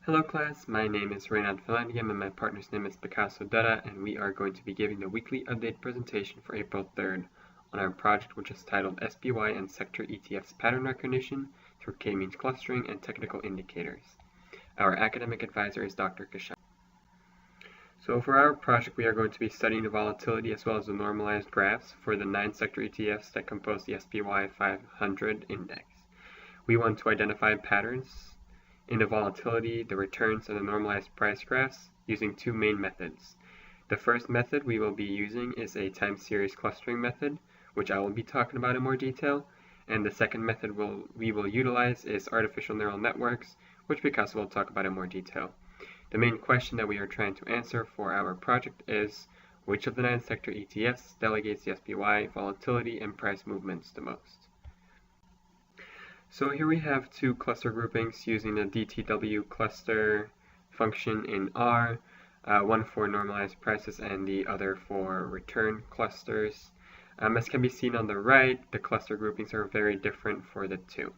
Hello class, my name is Reinout Landegem and my partner's name is Pikaso Dutta, and we are going to be giving the weekly update presentation for April 3rd on our project, which is titled SPY and Sector ETFs Pattern Recognition through K-means Clustering and Technical Indicators. Our academic advisor is Dr. Kashan. So for our project, we are going to be studying the volatility as well as the normalized graphs for the 9 sector ETFs that compose the SPY 500 index. We want to identify patterns in the volatility, the returns, and the normalized price graphs using two main methods. The first method we will be using is a time series clustering method, which I will be talking about in more detail, and the second method we will utilize is artificial neural networks, which Pikaso will talk about in more detail. The main question that we are trying to answer for our project is, which of the 9 sector ETFs delegates the SPY volatility and price movements the most? So here we have two cluster groupings using the DTW cluster function in R, one for normalized prices and the other for return clusters. As can be seen on the right, the cluster groupings are very different for the two.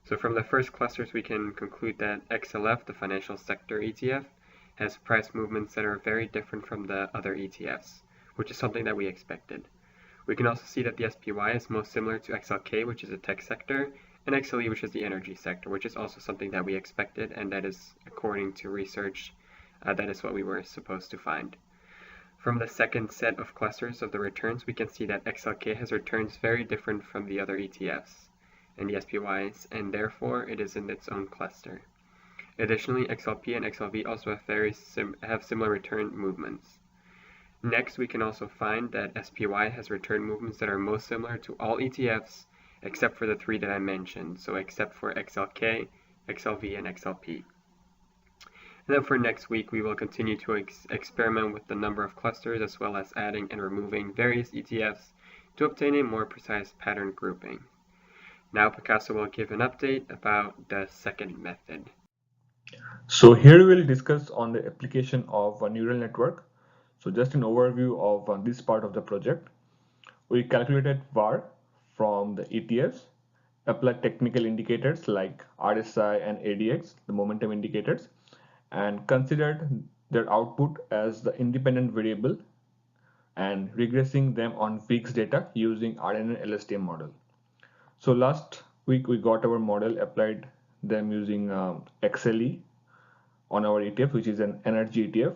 So from the first clusters, we can conclude that XLF, the financial sector ETF, has price movements that are very different from the other ETFs, which is something that we expected. We can also see that the SPY is most similar to XLK, which is a tech sector, and XLE, which is the energy sector, which is also something that we expected, and that is, according to research, that is what we were supposed to find. From the second set of clusters of the returns, we can see that XLK has returns very different from the other ETFs and the SPYs, and therefore it is in its own cluster. Additionally, XLP and XLV also have similar return movements. Next, we can also find that SPY has return movements that are most similar to all ETFs, except for the three that I mentioned, so except for XLK, XLV, and XLP. And then for next week, we will continue to experiment with the number of clusters as well as adding and removing various ETFs to obtain a more precise pattern grouping. Now Pikaso will give an update about the second method. So here we will discuss on the application of a neural network. So just an overview of this part of the project. We calculated VAR from the ETFs, applied technical indicators like RSI and ADX, the momentum indicators, and considered their output as the independent variable and regressing them on fixed data using RNN LSTM model. So last week we got our model, applied them using XLE on our ETF, which is an energy ETF,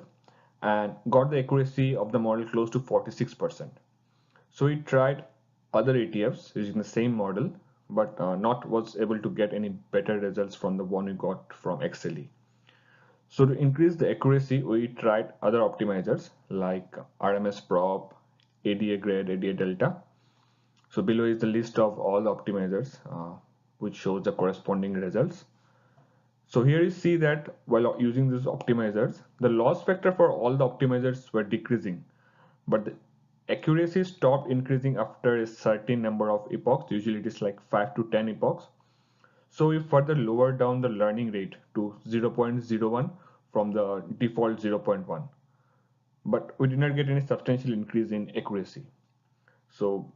and got the accuracy of the model close to 46%. So we tried other ETFs using the same model, but not was able to get any better results from the one we got from XLE. So to increase the accuracy, we tried other optimizers like RMS prop, ADA grade, ADA delta. So below is the list of all the optimizers, which shows the corresponding results. So here you see that while using these optimizers, the loss factor for all the optimizers were decreasing, but the accuracy stopped increasing after a certain number of epochs. Usually it is like 5 to 10 epochs. So we further lowered down the learning rate to 0.01 from the default 0.1, but we did not get any substantial increase in accuracy. So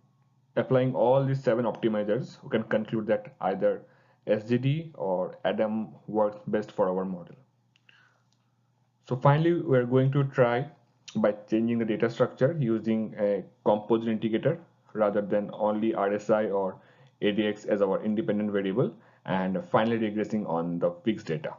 applying all these 7 optimizers, we can conclude that either SGD or ADAM works best for our model. So finally, we're going to try by changing the data structure using a composite integrator rather than only RSI or ADX as our independent variable, and finally regressing on the fixed data.